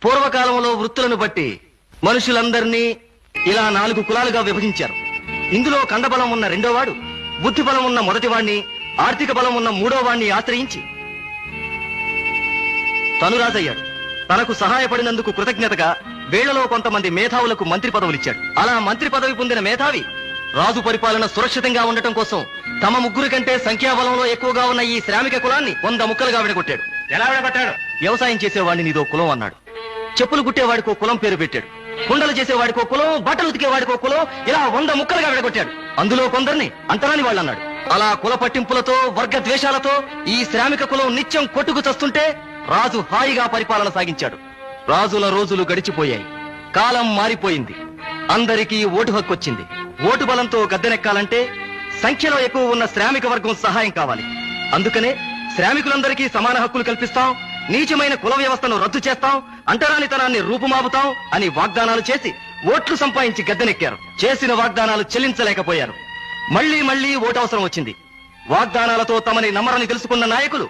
పూర్వకాలంలో వృత్తులను బట్టి మనుషులందరినీ ఇలా 4 కులాలుగా విభజించారు. ఇందులో కండబలం ఉన్న రెండోవాడు, బుద్ధి బలం ఉన్న మొదటివాణ్ణి, ఆర్థిక బలం ఉన్న మూడోవాణ్ణి ఆశ్రయించి తను రాజయ్యాడు. తనకు సహాయపడినందుకు కృతజ్ఞతగా వేళ్లలో కొంతమంది మేధావులకు మంత్రి పదవులిచ్చాడు. అలా మంత్రి పదవి పొందిన మేధావి రాజు పరిపాలన సురక్షితంగా ఉండటం కోసం తమ 3 కంటే సంఖ్యాబలంలో ఎక్కువగా ఉన్న ఈ శ్రామిక కులాన్ని 100 ముక్కలుగా విడగొట్టాడు. ఎలా విడగొట్టాడు? వ్యవసాయం చేసేవాడిని నీదో కులం అన్నాడు. చెప్పులు కుట్టేవాడికో కులం పేరు పెట్టాడు. కుండలు చేసేవాడికో కులం, బట్టలు ఉతికేవాడికో కులం, ఇలా 100 ముక్కలుగా విడగొట్టాడు. అందులో కొందరిని అంటరాని వాళ్ళు అన్నాడు. అలా కుల పట్టింపులతో, వర్గ ద్వేషాలతో ఈ శ్రామిక కులం నిత్యం కొట్టుకు చస్తుంటే రాజు హాయిగా పరిపాలన సాగించాడు. రాజుల రోజులు గడిచిపోయాయి. కాలం మారిపోయింది. అందరికీ ఓటు హక్కు వచ్చింది. ఓటు బలంతో గద్దెనెక్కాలంటే సంఖ్యలో ఎక్కువ ఉన్న శ్రామిక వర్గం సహాయం కావాలి. అందుకనే శ్రామికులందరికీ సమాన హక్కులు కల్పిస్తాం, నీచమైన కుల వ్యవస్థను రద్దు చేస్తాం, అంటరానితనాన్ని రూపుమాపుతాం అని వాగ్దానాలు చేసి ఓట్లు సంపాదించి గద్దెనెక్కారు. చేసిన వాగ్దానాలు చెల్లించలేకపోయారు. మళ్లీ ఓటు అవసరం వచ్చింది. వాగ్దానాలతో తమని నమ్మరని తెలుసుకున్న నాయకులు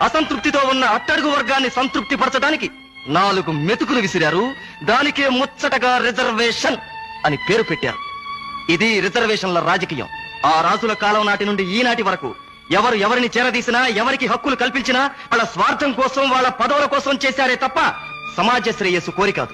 అసంతృప్తితో ఉన్న అట్టడుగు వర్గాన్ని సంతృప్తి పరచడానికి 4 మెతుకులు విసిరారు. దానికే ముచ్చటగా రిజర్వేషన్ అని పేరు పెట్టారు. ఇది రిజర్వేషన్ల రాజకీయం. ఆ రాజుల కాలం నాటి నుండి ఈనాటి వరకు ఎవరు ఎవరిని చేరదీసినా, ఎవరికి హక్కులు కల్పించినా వాళ్ళ స్వార్థం కోసం, వాళ్ళ పదవుల కోసం చేశారే తప్ప సమాజ శ్రేయస్సు కోరి కాదు.